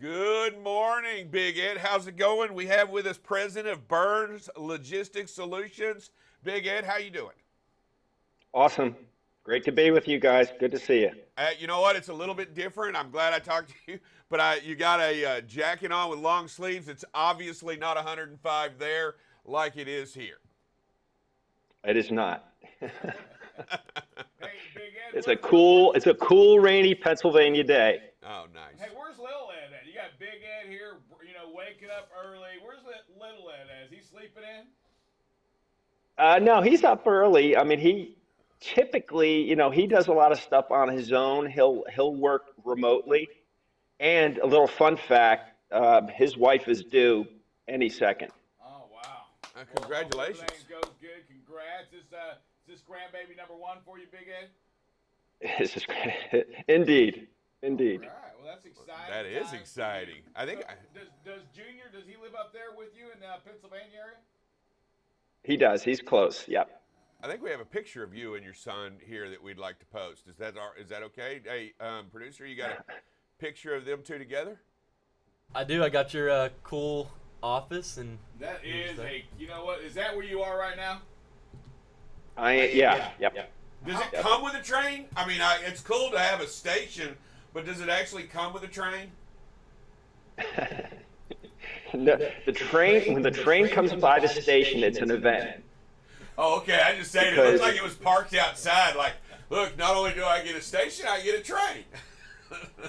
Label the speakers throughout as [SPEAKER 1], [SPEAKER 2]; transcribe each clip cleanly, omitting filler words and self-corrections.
[SPEAKER 1] Good morning, Big Ed. How's it going? We have with us President of Burns Logistics Solutions. Big Ed, how you doing?
[SPEAKER 2] Awesome. Great to be with you guys. Good to see you.
[SPEAKER 1] You know what? It's a little bit different. I'm glad I talked to you, but you got a jacket on with long sleeves. It's obviously not 105 there like it is here.
[SPEAKER 2] It is not.
[SPEAKER 3] Hey, Big Ed,
[SPEAKER 2] It's a cool rainy Pennsylvania day.
[SPEAKER 1] Oh, nice.
[SPEAKER 3] hey, where's Little Ed at? You got Big Ed here, waking up early. Where's Little Ed at? Is he sleeping in?
[SPEAKER 2] No, he's up early. I mean, he typically, he does a lot of stuff on his own. He'll work remotely. And a little fun fact, his wife is due any second.
[SPEAKER 3] Oh, wow. Well, hope
[SPEAKER 1] Congratulations.
[SPEAKER 3] everything goes good. Congrats. Is this grandbaby number one for you, Big Ed?
[SPEAKER 2] This is great. Indeed. Indeed.
[SPEAKER 3] All right. Well, that's exciting.
[SPEAKER 1] That is
[SPEAKER 3] times for you.
[SPEAKER 1] exciting. I think.
[SPEAKER 3] Does Junior? Does he live up there with you in Pennsylvania area?
[SPEAKER 2] He does. He's close. Yep.
[SPEAKER 1] I think we have a picture of you and your son here that we'd like to post. Is that okay? Hey, producer, you got a picture of them two together?
[SPEAKER 4] I do. I got your cool office and.
[SPEAKER 3] That is a. You know what? Is that where you are right now?
[SPEAKER 2] Yeah. Yep.
[SPEAKER 1] Does it come with a train? I mean, it's cool to have a station, but does it actually come with a train?
[SPEAKER 2] No, when the train comes by the station, it's an event.
[SPEAKER 1] Oh, okay. I just saying it looks like it was parked outside. Like, look, not only do I get a station, I get a train.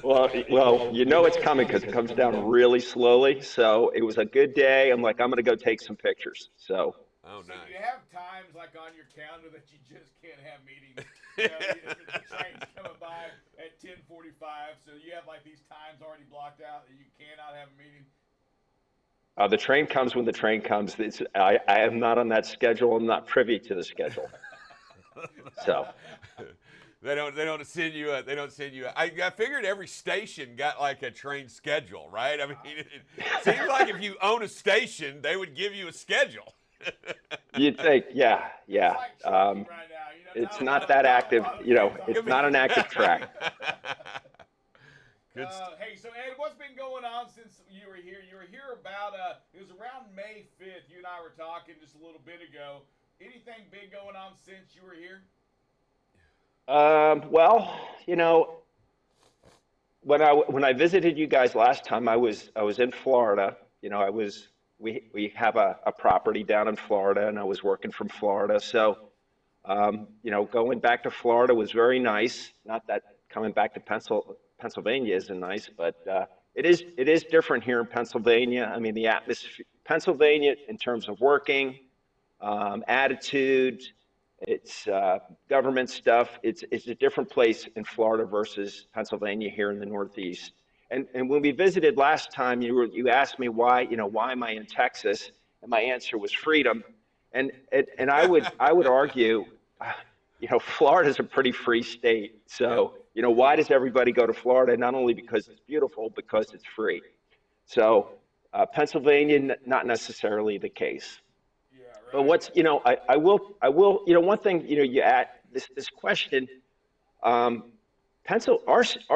[SPEAKER 2] Well, it's coming because it comes down really slowly. So it was a good day. I'm like, I'm gonna go take some pictures. So.
[SPEAKER 1] Oh,
[SPEAKER 3] So
[SPEAKER 1] nice.
[SPEAKER 3] do you have times like on your calendar that you just can't have meetings? The train's coming by at 10:45, so you have like these times already blocked out that you cannot have a meeting.
[SPEAKER 2] The train comes when the train comes. I am not on that schedule. I'm not privy to the schedule. So
[SPEAKER 1] They don't send you a. They don't send you. I figured every station got like a train schedule, right? I mean, it seems like if you own a station, they would give you a schedule.
[SPEAKER 2] you'd think, yeah.
[SPEAKER 3] It's like trucking right now,
[SPEAKER 2] It's not that active. It's not an active track.
[SPEAKER 1] Good stuff.
[SPEAKER 3] Hey, so Ed, what's been going on since you were here? You were here about it was around May 5th. You and I were talking just a little bit ago. Anything big going on since you were here?
[SPEAKER 2] Well, when I visited you guys last time, I was in Florida. We have a property down in Florida, and I was working from Florida. So, going back to Florida was very nice. Not that coming back to Pennsylvania isn't nice, but it is different here in Pennsylvania. I mean, the atmosphere, Pennsylvania, in terms of working, attitude, it's government stuff. It's a different place in Florida versus Pennsylvania here in the Northeast. And when we visited last time, you asked me why am I in Texas, and my answer was freedom. And I would argue, Florida's a pretty free state. So why does everybody go to Florida? Not only because it's beautiful, because it's free. So Pennsylvania, not necessarily the case.
[SPEAKER 3] Yeah,
[SPEAKER 2] But
[SPEAKER 3] right.
[SPEAKER 2] one thing, you add this question, our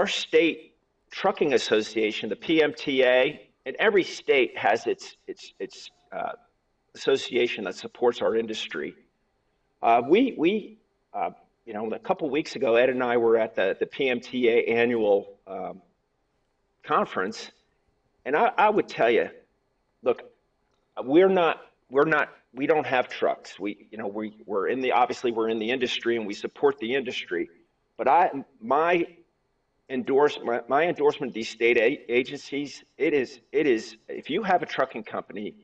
[SPEAKER 2] state trucking association, the PMTA, and every state has its association that supports our industry. A couple weeks ago, Ed and I were at the PMTA annual conference, and I would tell you, look, we don't have trucks. We're in the industry and we support the industry. But my endorsement of these state agencies, it is if you have a trucking company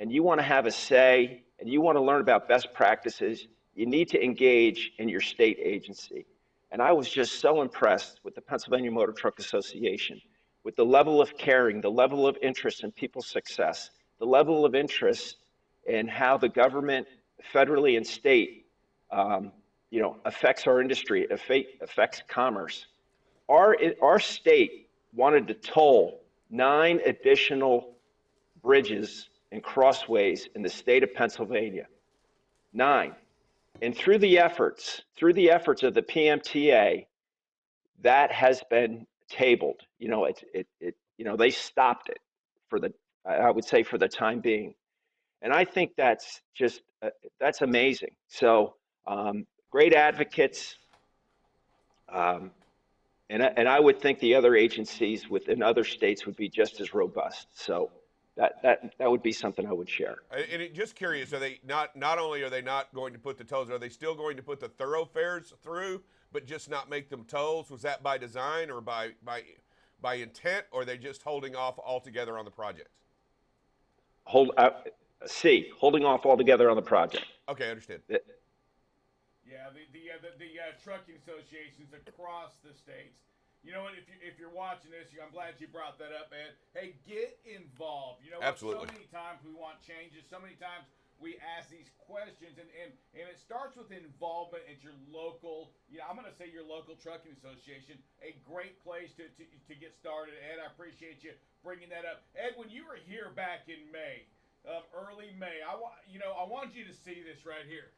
[SPEAKER 2] and you want to have a say and you want to learn about best practices, you need to engage in your state agency. And I was just so impressed with the Pennsylvania Motor Truck Association, with the level of caring, the level of interest in people's success, the level of interest in how the government, federally and state, affects our industry, affects commerce. Our state wanted to toll 9 additional bridges and crossways in the state of Pennsylvania. 9. And through the efforts of the PMTA, that has been tabled. they stopped it for I would say for the time being. And I think that's just, that's amazing. So great advocates. Um, and I would think the other agencies within other states would be just as robust. So that would be something I would share.
[SPEAKER 1] And just curious, are they not only are they not going to put the tolls, are they still going to put the thoroughfares through, but just not make them tolls? Was that by design or by intent, or are they just holding off altogether on the project?
[SPEAKER 2] Holding off altogether on the project.
[SPEAKER 1] Okay, I understand.
[SPEAKER 3] Yeah, the trucking associations across the states. You know what? If you're watching this, I'm glad you brought that up, Ed. Hey, get involved. You know what?
[SPEAKER 1] Absolutely.
[SPEAKER 3] So many times we want changes. So many times we ask these questions, and it starts with involvement at your local. I'm going to say your local trucking association. A great place to get started. Ed, I appreciate you bringing that up. Ed, when you were here back in May, early May, I want you to see this right here.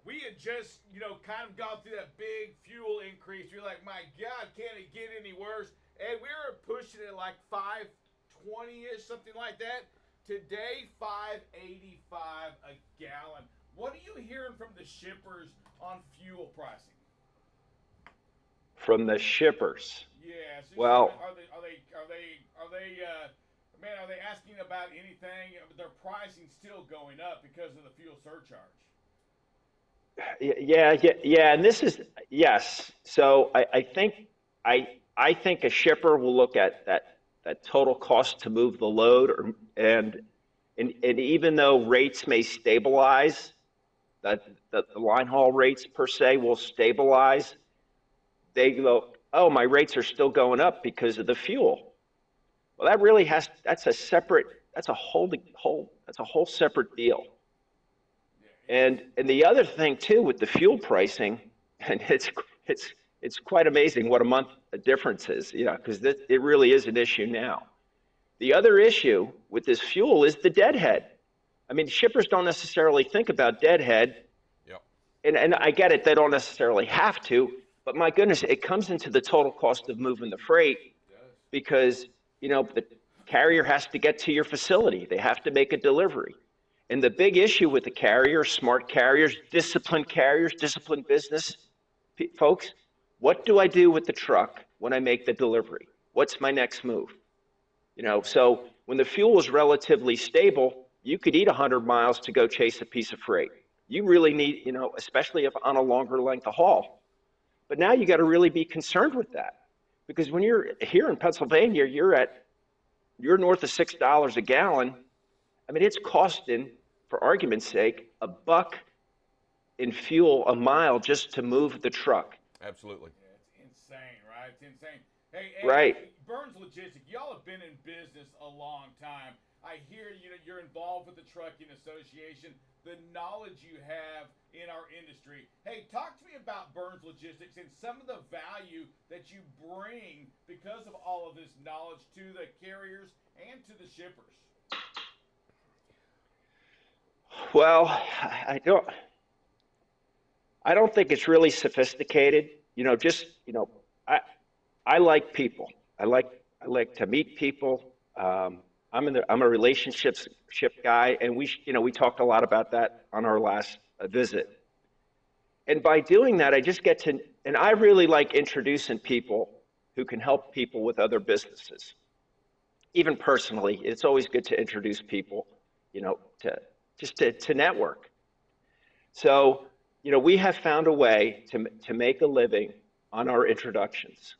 [SPEAKER 3] We had just, kind of gone through that big fuel increase. You're like, my God, can it get any worse? And we were pushing it like $5.20-ish, something like that. Today, $5.85 a gallon. What are you hearing from the shippers on fuel pricing?
[SPEAKER 2] From the shippers.
[SPEAKER 3] Yeah. So
[SPEAKER 2] well,
[SPEAKER 3] are they asking about anything? Their pricing's still going up because of the fuel surcharge.
[SPEAKER 2] Yeah, and this is yes. So I think a shipper will look at that total cost to move the load, and even though rates may stabilize, that the line haul rates per se will stabilize, they go, oh, my rates are still going up because of the fuel. Well, that's a whole separate deal. And the other thing too with the fuel pricing, and it's quite amazing what a month difference is, because it really is an issue now. The other issue with this fuel is the deadhead. I mean, shippers don't necessarily think about deadhead,
[SPEAKER 1] Yep.
[SPEAKER 2] and I get it, they don't necessarily have to, but my goodness, it comes into the total cost of moving the freight because the carrier has to get to your facility, they have to make a delivery. And the big issue with the carriers, smart carriers, disciplined business folks, what do I do with the truck when I make the delivery? What's my next move? So when the fuel is relatively stable, you could eat 100 miles to go chase a piece of freight. You really need, especially if on a longer length of haul. But now you got to really be concerned with that, because when you're here in Pennsylvania, you're north of $6 a gallon. I mean, it's costing, for argument's sake, $1 in fuel a mile just to move the truck.
[SPEAKER 1] Absolutely.
[SPEAKER 3] Yeah, it's insane, right? It's insane. Hey,
[SPEAKER 2] right.
[SPEAKER 3] Burns Logistics, y'all have been in business a long time. I hear you're involved with the Trucking Association, the knowledge you have in our industry. Hey, talk to me about Burns Logistics and some of the value that you bring because of all of this knowledge to the carriers and to the shippers.
[SPEAKER 2] Well, I don't think it's really sophisticated. I like people. I like to meet people. I'm a relationships guy, and we talked a lot about that on our last visit. And by doing that, I just get to, and I really like introducing people who can help people with other businesses. Even personally, it's always good to introduce people, to network. So, we have found a way to make a living on our introductions.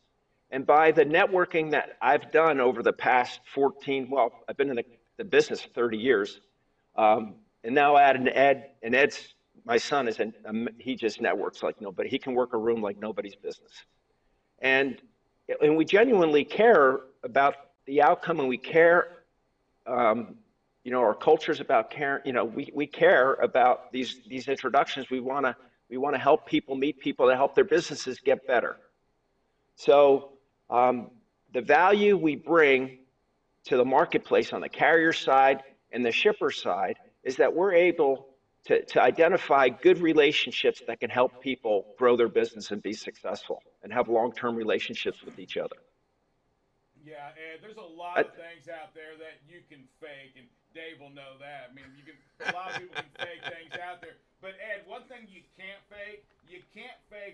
[SPEAKER 2] And by the networking that I've done over the past I've been in the business 30 years, and now add an Ed, and my son he just networks like nobody. He can work a room like nobody's business. And we genuinely care about the outcome, and we care, our culture's about care. We care about these introductions. We want to help people meet people to help their businesses get better. So the value we bring to the marketplace on the carrier side and the shipper side is that we're able to identify good relationships that can help people grow their business and be successful and have long-term relationships with each other.
[SPEAKER 3] Yeah, Ed, there's a lot of things out there that you can fake, and Dave will know that. I mean, a lot of people can fake things out there. But Ed, one thing you can't fake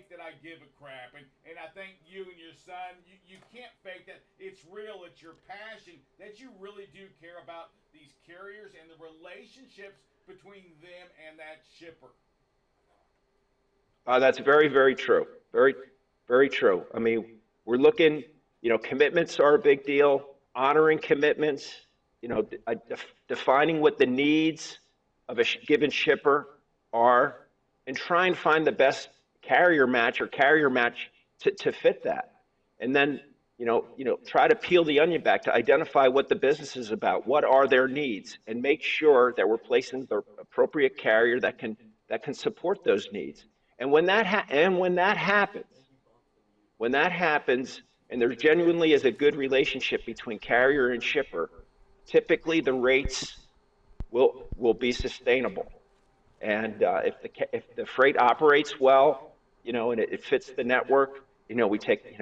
[SPEAKER 3] that I give a crap. And I think you and your son, you can't fake that. It's real, it's your passion, that you really do care about these carriers and the relationships between them and that shipper.
[SPEAKER 2] That's very, very true. Very, very true. I mean, we're looking, commitments are a big deal, honoring commitments, defining what the needs of a given shipper are, and try and find the best carrier match to fit that. And then, try to peel the onion back to identify what the business is about, what are their needs, and make sure that we're placing the appropriate carrier that can support those needs. And when that happens, and there genuinely is a good relationship between carrier and shipper, typically the rates will be sustainable. And if the freight operates well, and it fits the network, we take,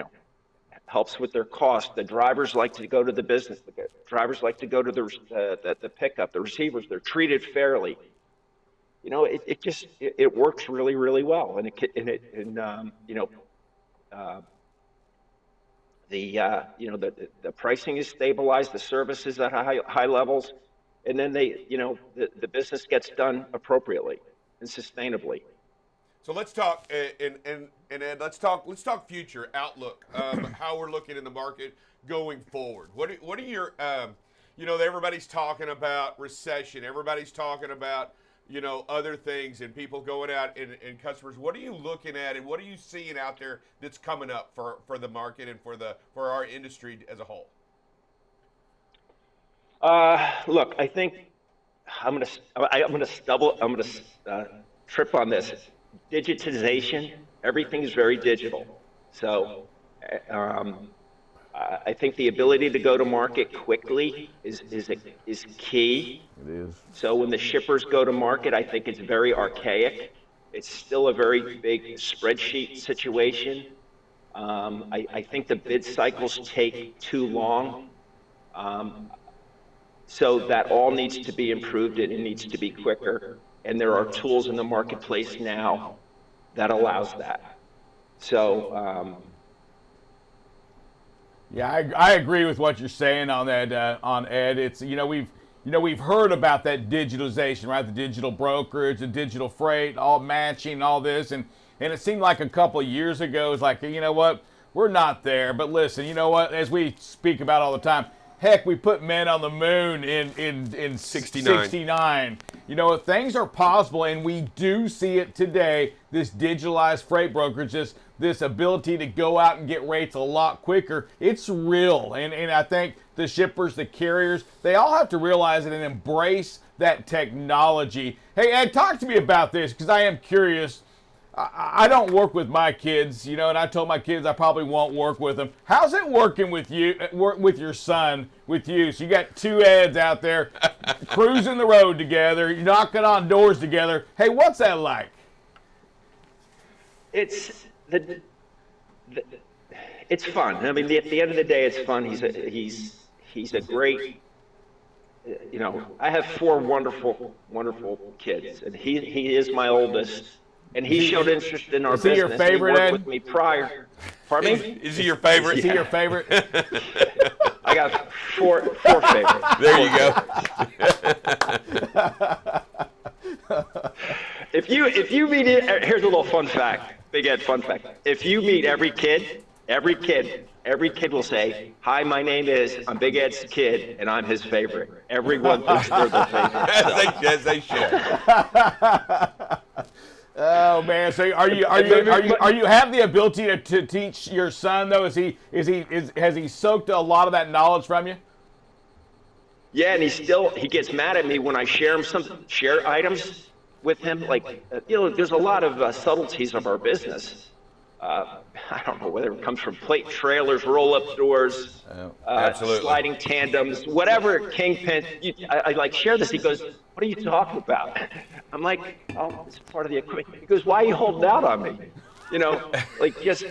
[SPEAKER 2] helps with their cost. The drivers like to go to the business. The drivers like to go to the pickup. The receivers, they're treated fairly. It works really, really well, and the pricing is stabilized, the service is at high levels, and then the business gets done appropriately and sustainably.
[SPEAKER 1] So let's talk, and Ed, let's talk future outlook, how we're looking in the market going forward. What are your, everybody's talking about recession, everybody's talking about other things and people going out and customers. What are you looking at and what are you seeing out there that's coming up for the market and for our industry as a whole?
[SPEAKER 2] Look, I think I'm gonna trip on this. Digitization, everything is very digital. So I think the ability to go to market quickly is key.
[SPEAKER 1] It is.
[SPEAKER 2] So when the shippers go to market, I think it's very archaic. It's still a very big spreadsheet situation. I think the bid cycles take too long. So that all needs to be improved and it needs to be quicker. And there are tools in the marketplace now that allows that. So
[SPEAKER 3] yeah, I agree with what you're saying on that, on Ed. It's we've heard about that digitalization, right? The digital brokerage, the digital freight, all matching, all this, and it seemed like a couple of years ago, it's like, what, we're not there. But listen, what, as we speak about all the time, heck, we put men on the moon in 69. Things are possible, and we do see it today. This digitalized freight brokerage, this ability to go out and get rates a lot quicker, it's real. And I think the shippers, the carriers, they all have to realize it and embrace that technology. Hey, Ed, talk to me about this, because I am curious. I don't work with my kids, and I told my kids I probably won't work with them. How's it working with you, with your son, with you? So you got two Eds out there cruising the road together, you're knocking on doors together. Hey, what's that like?
[SPEAKER 2] It's fun. I mean, at the end of the day, it's fun. He's a great. I have four wonderful kids, and he is my oldest. And he showed interest in our business.
[SPEAKER 3] Is he your favorite,
[SPEAKER 2] Ed?
[SPEAKER 3] Ed?
[SPEAKER 2] With me prior. Pardon me?
[SPEAKER 1] Is he your favorite?
[SPEAKER 3] Is he your favorite?
[SPEAKER 2] I got four favorites.
[SPEAKER 1] There you go.
[SPEAKER 2] If you meet it, here's a little fun fact. Big Ed fun fact. If you meet every kid will say, "Hi, my name is, I'm Big Ed's kid, and I'm his favorite." Everyone thinks they're the favorite.
[SPEAKER 1] As they should.
[SPEAKER 3] Oh man! So are you have the ability to teach your son though? Has he soaked a lot of that knowledge from you?
[SPEAKER 2] Yeah, and he gets mad at me when I share items with him. Like there's a lot of subtleties of our business. I don't know whether it comes from plate trailers, roll-up doors, sliding tandems, whatever kingpin. I like share this. He goes, "What are you talking about?" I'm like, "Oh, it's part of the equipment." He goes, "Why are you holding out on me?" Like just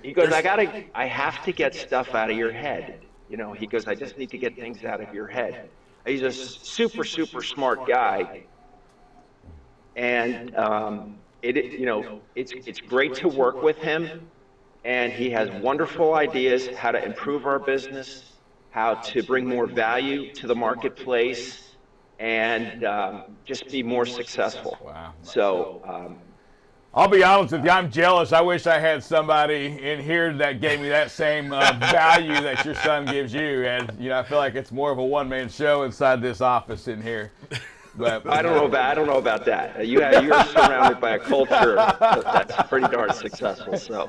[SPEAKER 2] he goes, I have to get stuff out of your head. You know, he goes, I just need to get things out of your head. He's a super, super smart guy. And, it's great to work with him. And he has wonderful ideas how to improve our business, how to bring more value to the marketplace, and just be more successful.
[SPEAKER 5] Wow.
[SPEAKER 2] So,
[SPEAKER 5] I'll be honest with you, I'm jealous. I wish I had somebody in here that gave me that same value that your son gives you. And, you know, I feel like it's more of a one-man show inside this office in here. But
[SPEAKER 2] I don't know about that. You're surrounded by a culture that's pretty darn successful. So,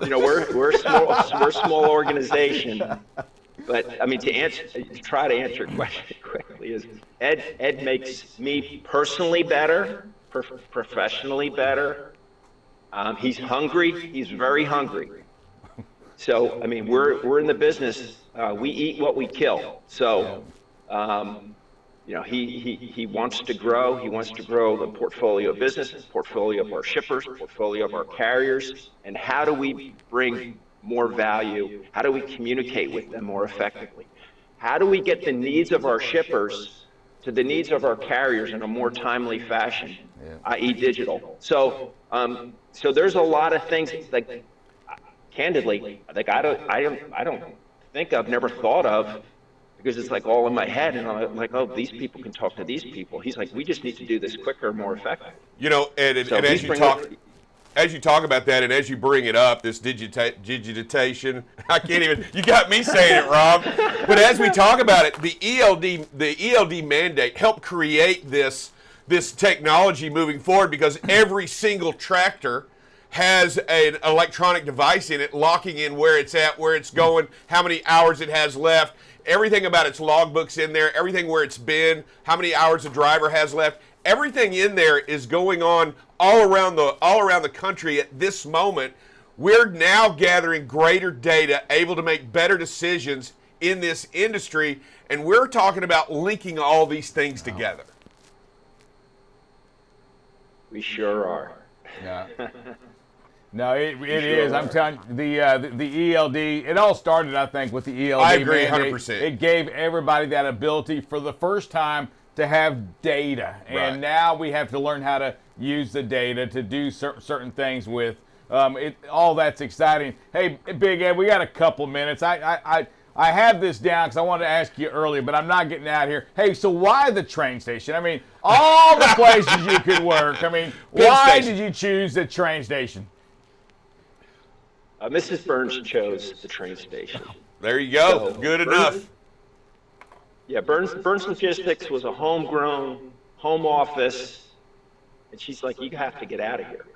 [SPEAKER 2] you know, we're a small organization. But I mean, to try to answer your question quickly is Ed makes me personally better, professionally better. He's hungry. He's very hungry. So, I mean, we're in the business. We eat what we kill. So, you know, he wants to grow. He wants to grow the portfolio of business, portfolio of our shippers, portfolio of our carriers. And how do we bring more value? How do we communicate with them more effectively? How do we get the needs of our shippers to the needs of our carriers in a more timely fashion, i.e. digital? So, so there's a lot of things, like, candidly, like I don't think I've never thought of, because it's like all in my head, and I'm like, oh, these people can talk to these people. He's like, we just need to do this quicker, more effective.
[SPEAKER 1] You know, and as you talk about that, and as you bring it up, this digitization, I can't even, you got me saying it, Rob. But as we talk about it, the ELD mandate helped create this technology moving forward, because every single tractor has an electronic device in it, locking in where it's at, where it's going, how many hours it has left, everything about its logbooks in there, everything where it's been, how many hours the driver has left. Everything in there is going on all around the country at this moment. We're now gathering greater data, able to make better decisions in this industry, and we're talking about linking all these things together.
[SPEAKER 2] We sure are.
[SPEAKER 5] Yeah. No, it is. I'm telling you, the ELD, it all started, I think, with the ELD.
[SPEAKER 1] I agree,
[SPEAKER 5] mandate.
[SPEAKER 1] 100%.
[SPEAKER 5] It gave everybody that ability for the first time to have data. And
[SPEAKER 1] Right.
[SPEAKER 5] now we have to learn how to use the data to do certain things with. All that's exciting. Hey, Big Ed, we got a couple minutes. I have this down because I wanted to ask you earlier, but I'm not getting out here. Hey, so why the train station? I mean, all the places you could work. I mean, why did you choose the train station?
[SPEAKER 2] Mrs. Burns chose the train station.
[SPEAKER 1] There you go.
[SPEAKER 2] So,
[SPEAKER 1] Good enough.
[SPEAKER 2] Yeah, Burns Logistics was a homegrown home office, and she's like, "You have to get out of here."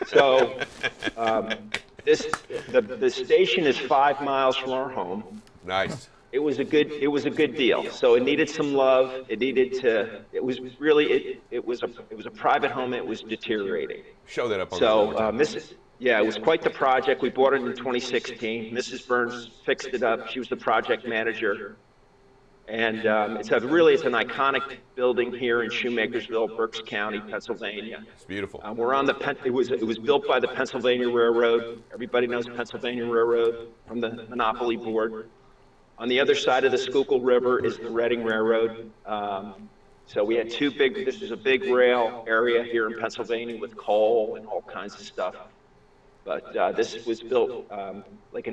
[SPEAKER 2] So, the station is 5 miles from our home.
[SPEAKER 1] Nice.
[SPEAKER 2] It was a good deal. So it needed some love. It was a private home. It was deteriorating.
[SPEAKER 1] Show that up on
[SPEAKER 2] So,
[SPEAKER 1] the
[SPEAKER 2] it was quite the project. We bought it in 2016. Mrs. Burns fixed it up. She was the project manager. And it's an iconic building here in Shoemakersville, Berks County, Pennsylvania.
[SPEAKER 1] It's beautiful.
[SPEAKER 2] We're on it was built by the Pennsylvania Railroad. Everybody knows Pennsylvania Railroad from the Monopoly Board. On the other side of the Schuylkill River is the Reading Railroad. So we had this is a big rail area here in Pennsylvania with coal and all kinds of stuff. But this was built like the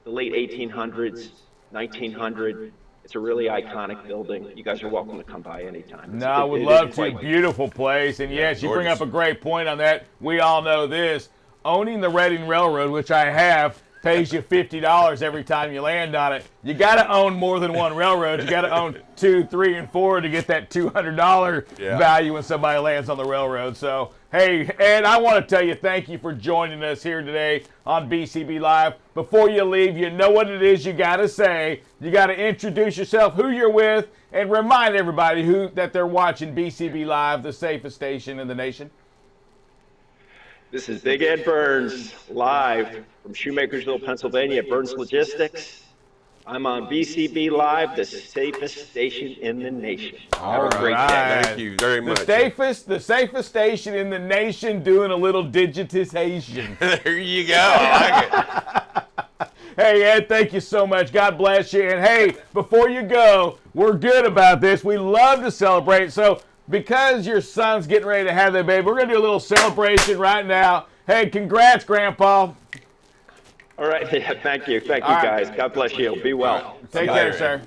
[SPEAKER 2] late 1800s, 1900. It's a really iconic building. You guys are welcome to come by anytime.
[SPEAKER 5] No, I would love to. Beautiful place. And yes, you bring
[SPEAKER 1] gorgeous.
[SPEAKER 5] up a great point on that. We all know this. Owning the Reading Railroad, which I have, pays you $50 every time you land on it. You got to own more than one railroad. You got to own 2, 3, and 4 to get that $200 value when somebody lands on the railroad. So, hey, Ed, I want to tell you thank you for joining us here today on BCB Live. Before you leave, you know what it is you got to say. You got to introduce yourself, who you're with, and remind everybody that they're watching BCB Live, the safest station in the nation.
[SPEAKER 2] This is Big Ed Burns, live from Shoemakersville, Pennsylvania at Burns Logistics. I'm on BCB Live, the safest station in the nation.
[SPEAKER 5] All
[SPEAKER 2] Have a great
[SPEAKER 5] right.
[SPEAKER 2] day.
[SPEAKER 1] Thank you very much.
[SPEAKER 5] The safest station in the nation doing a little digitization.
[SPEAKER 1] There you go. I like it.
[SPEAKER 5] Hey, Ed, thank you so much. God bless you. And hey, before you go, we're good about this. We love to celebrate. So because your son's getting ready to have that baby, we're going to do a little celebration right now. Hey, congrats, Grandpa.
[SPEAKER 2] All right. Yeah, thank you. Thank you,
[SPEAKER 5] All right.
[SPEAKER 2] guys. God bless you. Be well.
[SPEAKER 5] Take care, sir.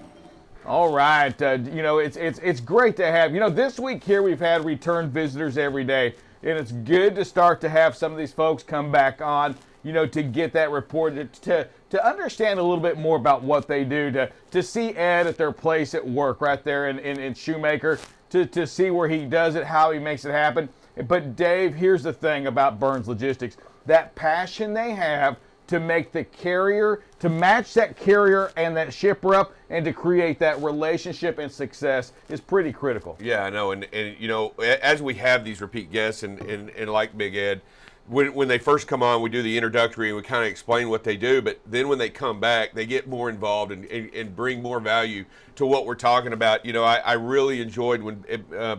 [SPEAKER 5] All right. It's great to have, this week here we've had return visitors every day. And it's good to start to have some of these folks come back on, to get that report, to understand a little bit more about what they do, to see Ed at their place at work right there in Shoemaker, to see where he does it, how he makes it happen. But Dave, here's the thing about Burns Logistics. That passion they have to make the carrier, to match that carrier and that shipper up, and to create that relationship and success is pretty critical.
[SPEAKER 1] Yeah, I know. And as we have these repeat guests and like Big Ed, when they first come on, we do the introductory and we kind of explain what they do. But then when they come back, they get more involved and bring more value to what we're talking about. I really enjoyed when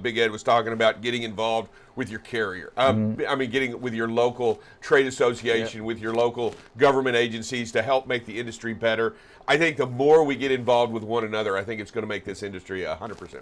[SPEAKER 1] Big Ed was talking about getting involved with your carrier. I mean, getting with your local trade association, with your local government agencies to help make the industry better. I think the more we get involved with one another, I think it's going to make this industry 100%